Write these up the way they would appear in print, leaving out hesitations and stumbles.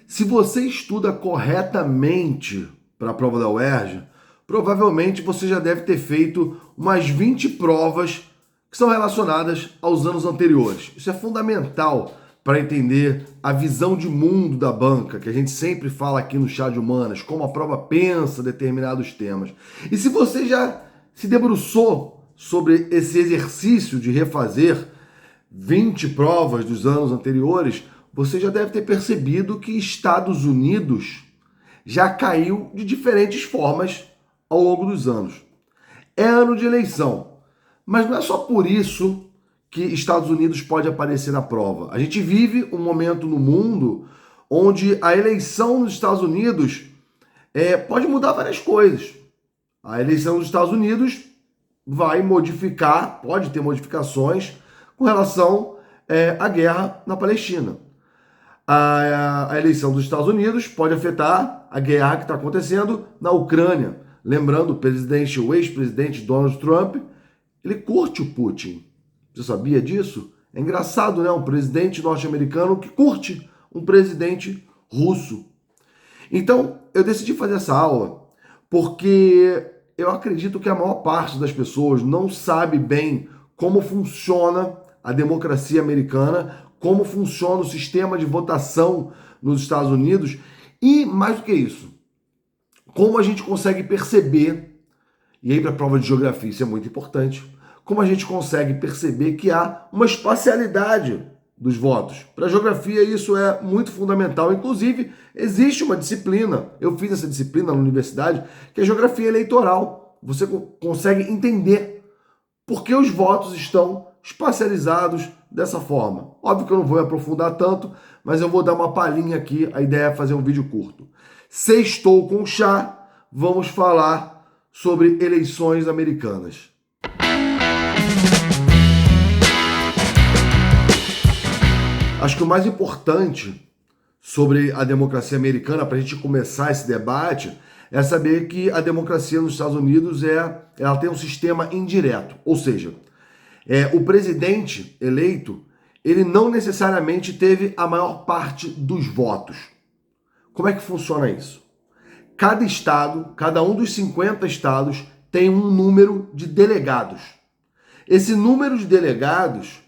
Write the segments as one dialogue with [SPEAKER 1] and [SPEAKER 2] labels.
[SPEAKER 1] Se você estuda corretamente para a prova da UERJ, provavelmente você já deve ter feito umas 20 provas que são relacionadas aos anos anteriores. Isso é fundamental para entender a visão de mundo da banca, que a gente sempre fala aqui no Chá de Humanas, como a prova pensa determinados temas. E se você já se debruçou sobre esse exercício de refazer 20 provas dos anos anteriores, você já deve ter percebido que Estados Unidos já caiu de diferentes formas ao longo dos anos. É ano de eleição, mas não é só por isso que Estados Unidos pode aparecer na prova. A gente vive um momento no mundo onde a eleição nos Estados Unidos pode mudar várias coisas. A eleição dos Estados Unidos vai modificar, pode ter modificações com relação à guerra na Palestina. A eleição dos Estados Unidos pode afetar a guerra que está acontecendo na Ucrânia. Lembrando, o ex-presidente Donald Trump, ele curte o Putin. Você sabia disso? É engraçado, né? Um presidente norte-americano que curte um presidente russo. Então, eu decidi fazer essa aula porque eu acredito que a maior parte das pessoas não sabe bem como funciona a democracia americana, como funciona o sistema de votação nos Estados Unidos e, mais do que isso, como a gente consegue perceber, e aí para a prova de geografia isso é muito importante, como a gente consegue perceber que há uma espacialidade dos votos. Para a geografia isso é muito fundamental. Inclusive, existe uma disciplina, eu fiz essa disciplina na universidade, que é geografia eleitoral. Você consegue entender por que os votos estão espacializados dessa forma. Óbvio que eu não vou me aprofundar tanto, mas eu vou dar uma palhinha aqui, a ideia é fazer um vídeo curto. Sextou com chá, vamos falar sobre eleições americanas. Acho que o mais importante sobre a democracia americana, para a gente começar esse debate, é saber que a democracia nos Estados Unidos ela tem um sistema indireto, ou seja, o presidente eleito, ele não necessariamente teve a maior parte dos votos. Como é que funciona isso? Cada estado, cada um dos 50 estados, tem um número de delegados. Esse número de delegados,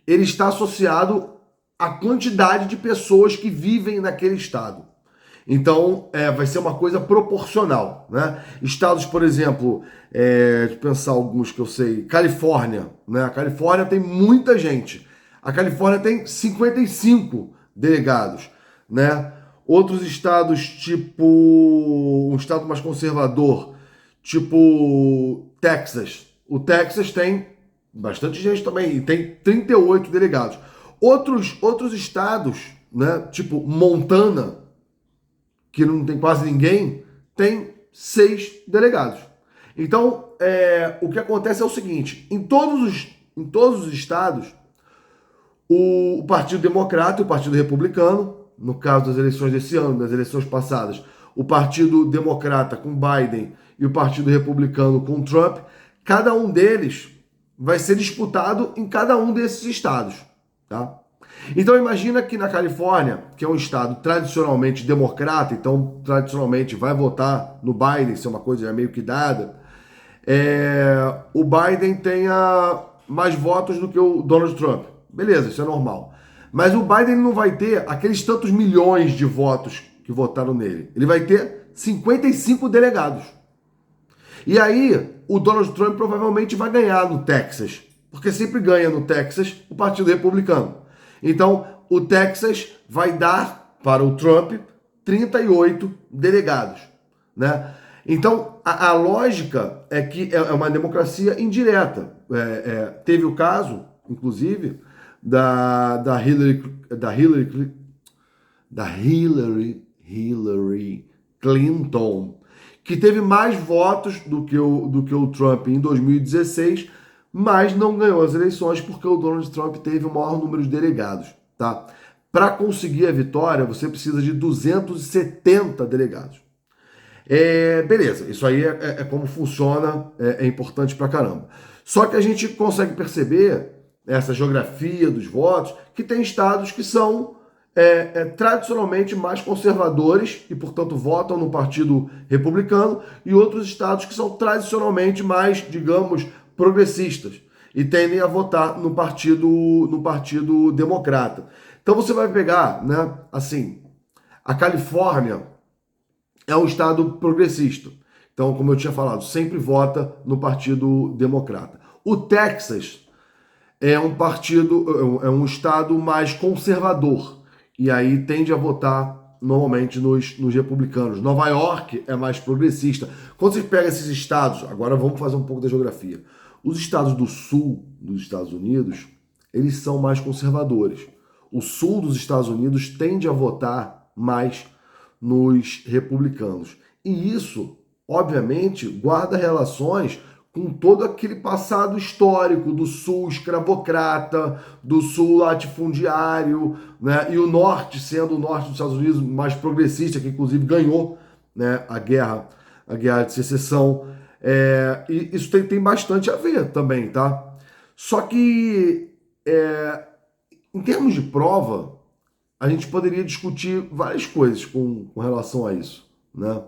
[SPEAKER 1] ele está associado à quantidade de pessoas que vivem naquele estado. Então, vai ser uma coisa proporcional, né? Estados, por exemplo, de pensar alguns que eu sei, Califórnia, né? A Califórnia tem muita gente. A Califórnia tem 55 delegados, né? Outros estados, tipo um estado mais conservador, tipo Texas. O Texas tem bastante gente também, e tem 38 delegados. Outros estados, né? Tipo Montana, que não tem quase ninguém, tem 6 delegados. Então, o que acontece é o seguinte, em todos os estados, o Partido Democrata e o Partido Republicano, no caso das eleições desse ano, das eleições passadas, o Partido Democrata com Biden e o Partido Republicano com Trump, cada um deles vai ser disputado em cada um desses estados, tá? Então imagina que na Califórnia, que é um estado tradicionalmente democrata, então tradicionalmente vai votar no Biden, isso é uma coisa já meio que dada, o Biden tenha mais votos do que o Donald Trump. Beleza, isso é normal. Mas o Biden não vai ter aqueles tantos milhões de votos que votaram nele. Ele vai ter 55 delegados. E aí o Donald Trump provavelmente vai ganhar no Texas, porque sempre ganha no Texas o Partido Republicano. Então, o Texas vai dar para o Trump 38 delegados, né? Então, a lógica é que é uma democracia indireta. Teve o caso, inclusive, da Hillary Clinton, que teve mais votos do que o Trump em 2016, mas não ganhou as eleições porque o Donald Trump teve o maior número de delegados, tá? Para conseguir a vitória, você precisa de 270 delegados. Beleza, isso aí é como funciona, é importante pra caramba. Só que a gente consegue perceber essa geografia dos votos, que tem estados que são tradicionalmente mais conservadores e, portanto, votam no Partido Republicano, e outros estados que são tradicionalmente mais, digamos, progressistas e tendem a votar no Partido Democrata. Então você vai pegar, né, assim, a Califórnia é um estado progressista. Então, como eu tinha falado, sempre vota no Partido Democrata. O Texas é um estado mais conservador e aí tende a votar normalmente nos republicanos. Nova York é mais progressista. Quando você pega esses estados, agora vamos fazer um pouco da geografia. Os estados do sul dos Estados Unidos, eles são mais conservadores. O sul dos Estados Unidos tende a votar mais nos republicanos. E isso, obviamente, guarda relações com todo aquele passado histórico do sul escravocrata, do sul latifundiário, né? E o norte, sendo o norte dos Estados Unidos mais progressista, que inclusive ganhou, né, a guerra de secessão. E isso tem bastante a ver também, tá? Só que, em termos de prova, a gente poderia discutir várias coisas com relação a isso, né?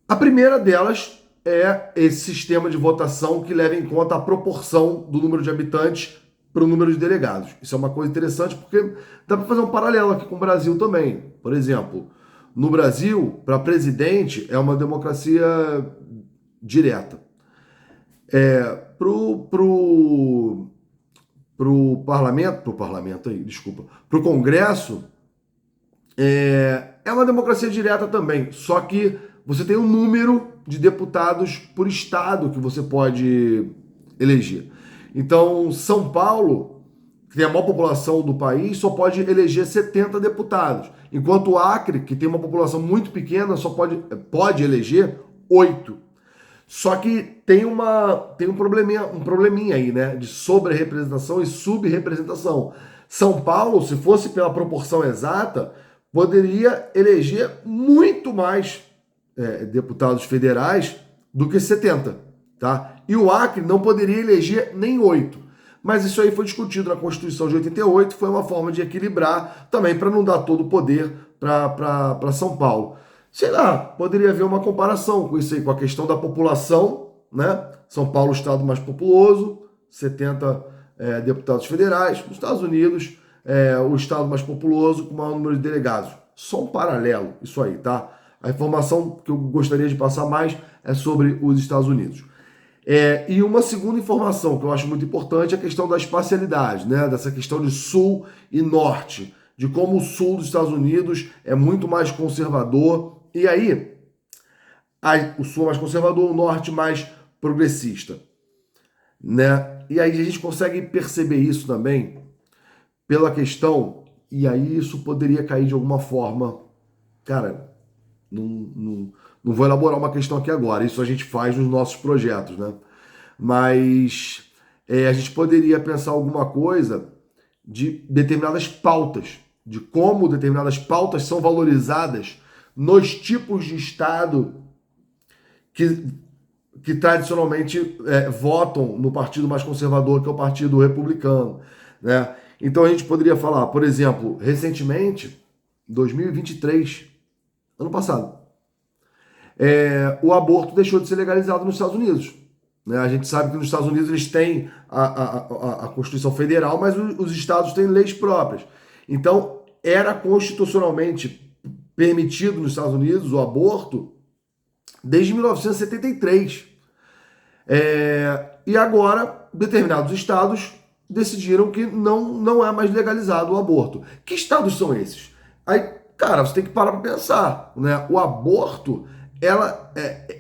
[SPEAKER 1] A primeira delas é esse sistema de votação que leva em conta a proporção do número de habitantes para o número de delegados. Isso é uma coisa interessante porque dá para fazer um paralelo aqui com o Brasil também. Por exemplo, no Brasil, para presidente, é uma democracia direta. Para o Congresso, é uma democracia direta também, só que você tem um número de deputados por estado que você pode eleger. Então, São Paulo, que tem a maior população do país, só pode eleger 70 deputados, enquanto o Acre, que tem uma população muito pequena, só pode eleger 8. Só que tem um probleminha aí, né, de sobre-representação e subrepresentação. São Paulo, se fosse pela proporção exata, poderia eleger muito mais deputados federais do que 70, tá? E o Acre não poderia eleger nem 8. Mas isso aí foi discutido na Constituição de 88, foi uma forma de equilibrar também para não dar todo o poder para São Paulo. Sei lá, poderia haver uma comparação com isso aí, com a questão da população, né? São Paulo, o estado mais populoso, 70 deputados federais. Nos Estados Unidos, o estado mais populoso com o maior número de delegados. Só um paralelo, isso aí, tá? A informação que eu gostaria de passar mais é sobre os Estados Unidos. E uma segunda informação que eu acho muito importante é a questão da espacialidade, né? Dessa questão de sul e norte, de como o sul dos Estados Unidos é muito mais conservador, e aí o sul é mais conservador, o norte mais progressista, né? E aí a gente consegue perceber isso também pela questão, e aí isso poderia cair de alguma forma, cara, não vou elaborar uma questão aqui agora, isso a gente faz nos nossos projetos, né? Mas a gente poderia pensar alguma coisa de determinadas pautas, de como determinadas pautas são valorizadas nos tipos de Estado que tradicionalmente votam no partido mais conservador, que é o Partido Republicano, né? Então a gente poderia falar, por exemplo, recentemente, 2023, ano passado, o aborto deixou de ser legalizado nos Estados Unidos, né? A gente sabe que nos Estados Unidos eles têm a Constituição Federal, mas os estados têm leis próprias. Então, era constitucionalmente permitido nos Estados Unidos o aborto desde 1973. E agora, determinados estados decidiram que não é mais legalizado o aborto. Que estados são esses? Aí, cara, você tem que parar para pensar, né? O aborto,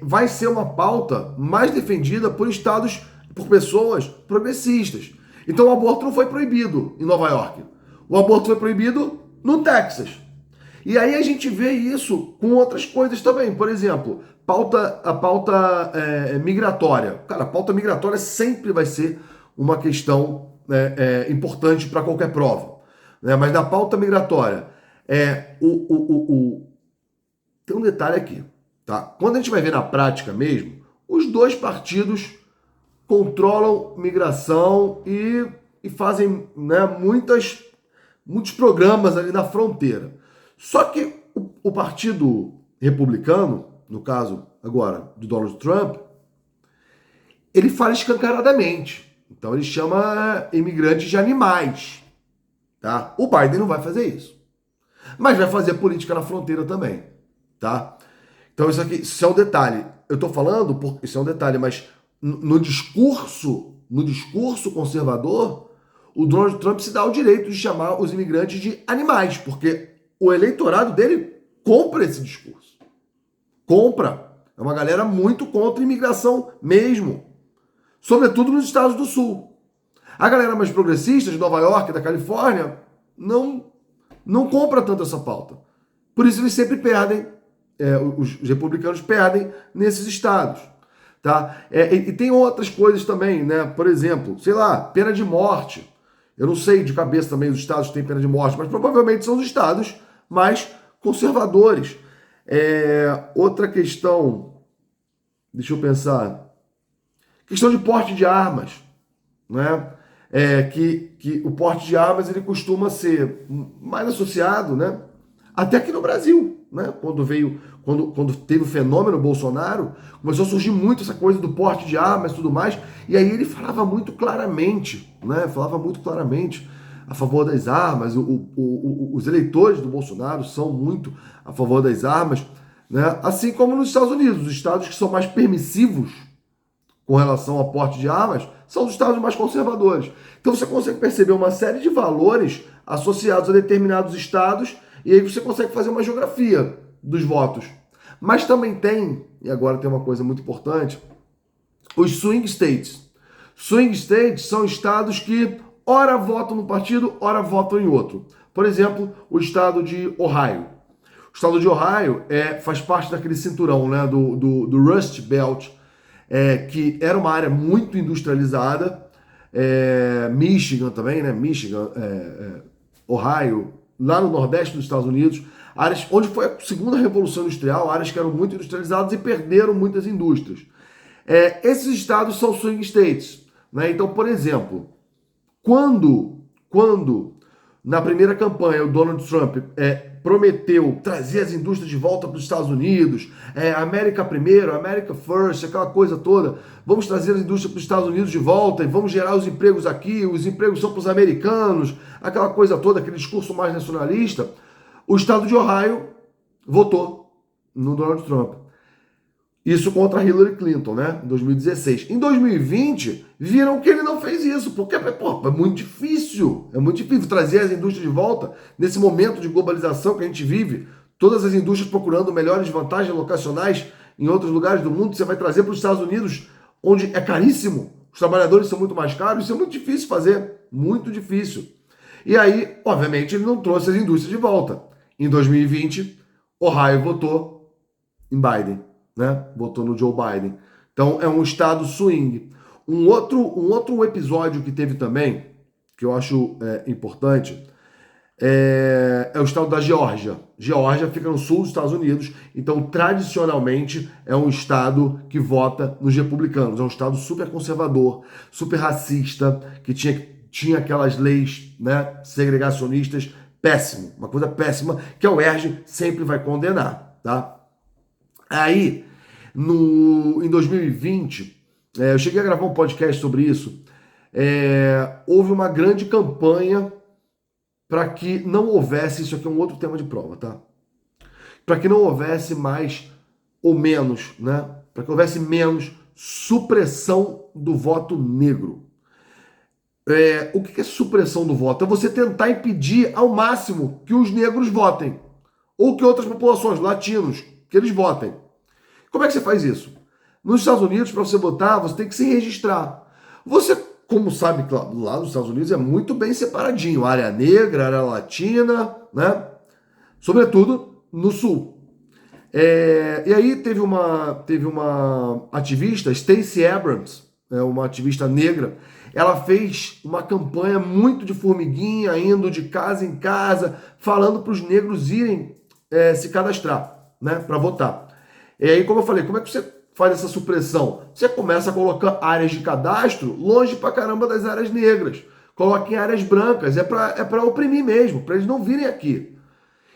[SPEAKER 1] vai ser uma pauta mais defendida por estados, por pessoas progressistas. Então, o aborto não foi proibido em Nova York. O aborto foi proibido no Texas. E aí a gente vê isso com outras coisas também. Por exemplo, a pauta migratória. Cara, a pauta migratória sempre vai ser uma questão importante para qualquer prova, né? Mas na pauta migratória, tem um detalhe aqui, tá? Quando a gente vai ver na prática mesmo, os dois partidos controlam migração e fazem, né, muitos programas ali na fronteira. Só que o Partido Republicano, no caso agora do Donald Trump, ele fala escancaradamente. Então ele chama imigrantes de animais. Tá? O Biden não vai fazer isso. Mas vai fazer política na fronteira também. Tá? Então isso é um detalhe. Eu estou falando, isso é um detalhe, mas no discurso conservador, o Donald Trump se dá o direito de chamar os imigrantes de animais, porque o eleitorado dele compra esse discurso. Compra. É uma galera muito contra a imigração mesmo. Sobretudo nos estados do sul. A galera mais progressista de Nova York, da Califórnia, não compra tanto essa pauta. Por isso eles sempre perdem, os republicanos perdem nesses estados. Tá? E tem outras coisas também, né? Por exemplo, sei lá, pena de morte. Eu não sei de cabeça também os estados que têm pena de morte, mas provavelmente são os estados mais conservadores. Outra questão, deixa eu pensar, questão de porte de armas, né? Que o porte de armas ele costuma ser mais associado, né? Até aqui no Brasil, né? Quando teve o fenômeno Bolsonaro, começou a surgir muito essa coisa do porte de armas e tudo mais, e aí ele falava muito claramente, né? Falava muito claramente a favor das armas. Os eleitores do Bolsonaro são muito a favor das armas, né? Assim como nos Estados Unidos, os estados que são mais permissivos com relação ao porte de armas são os estados mais conservadores. Então você consegue perceber uma série de valores associados a determinados estados, e aí você consegue fazer uma geografia dos votos. Mas também tem, e agora tem uma coisa muito importante, os swing states. Swing states são estados que ora votam num partido, ora votam em outro. Por exemplo, o estado de Ohio. O estado de Ohio faz parte daquele cinturão, né, do Rust Belt, que era uma área muito industrializada. Michigan também, né? Michigan, Ohio, lá no nordeste dos Estados Unidos, áreas onde foi a segunda revolução industrial, áreas que eram muito industrializadas e perderam muitas indústrias. Esses estados são swing states, né? Então, por exemplo, quando na primeira campanha o Donald Trump prometeu trazer as indústrias de volta para os Estados Unidos, América primeiro, America first, aquela coisa toda, vamos trazer as indústrias para os Estados Unidos de volta e vamos gerar os empregos aqui, os empregos são para os americanos, aquela coisa toda, aquele discurso mais nacionalista, o estado de Ohio votou no Donald Trump. Isso contra Hillary Clinton, né? Em 2016. Em 2020, viram que ele não fez isso, porque é muito difícil. É muito difícil trazer as indústrias de volta nesse momento de globalização que a gente vive. Todas as indústrias procurando melhores vantagens locacionais em outros lugares do mundo. Você vai trazer para os Estados Unidos, onde é caríssimo. Os trabalhadores são muito mais caros. Isso é muito difícil fazer. Muito difícil. E aí, obviamente, ele não trouxe as indústrias de volta. Em 2020, Ohio votou em Biden. Né? Votou no Joe Biden. Então é um estado swing. Um outro episódio que teve também, que eu acho importante, é o estado da Geórgia. Geórgia fica no sul dos Estados Unidos, então tradicionalmente é um estado que vota nos republicanos. É um estado super conservador, super racista, que tinha aquelas leis, né, segregacionistas, péssimo, uma coisa péssima, que a UERJ sempre vai condenar, tá? Aí, em 2020, eu cheguei a gravar um podcast sobre isso, houve uma grande campanha para que não houvesse, isso aqui é um outro tema de prova, tá? Para que não houvesse mais ou menos, né? Para que houvesse menos supressão do voto negro. O que é supressão do voto? É você tentar impedir ao máximo que os negros votem, ou que outras populações, latinos, que eles votem. Como é que você faz isso? Nos Estados Unidos, para você votar, você tem que se registrar. Você, como sabe, lá nos Estados Unidos é muito bem separadinho. Área negra, área latina, né? Sobretudo no sul. E aí teve uma ativista, Stacey Abrams, uma ativista negra, ela fez uma campanha muito de formiguinha, indo de casa em casa, falando para os negros irem se cadastrar, né, para votar. E aí, como eu falei, como é que você faz essa supressão? Você começa a colocar áreas de cadastro longe pra caramba das áreas negras. coloca em áreas brancas, é para oprimir mesmo, para eles não virem aqui.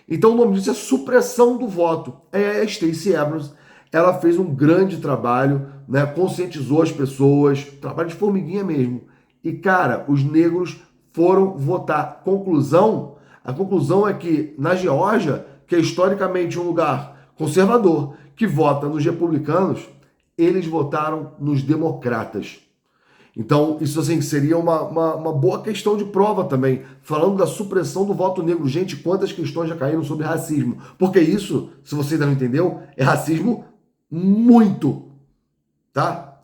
[SPEAKER 1] Então o nome disso é supressão do voto. A Stacey Abrams, ela fez um grande trabalho, né, conscientizou as pessoas, trabalho de formiguinha mesmo. E cara, os negros foram votar. A conclusão é que na Geórgia, que é historicamente um lugar conservador, que vota nos republicanos, eles votaram nos democratas. Então, isso assim, seria uma boa questão de prova também, falando da supressão do voto negro. Gente, quantas questões já caíram sobre racismo? Porque isso, se você ainda não entendeu, é racismo muito, tá?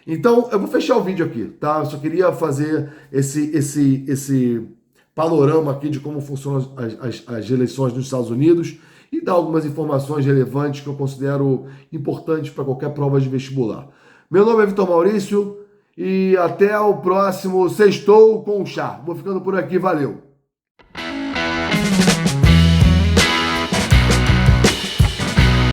[SPEAKER 1] Então, eu vou fechar o vídeo aqui, tá? Eu só queria fazer esse panorama aqui de como funcionam as eleições nos Estados Unidos e dar algumas informações relevantes que eu considero importantes para qualquer prova de vestibular. Meu nome é Vitor Maurício e até o próximo Sextou com Chá. Vou ficando por aqui, valeu!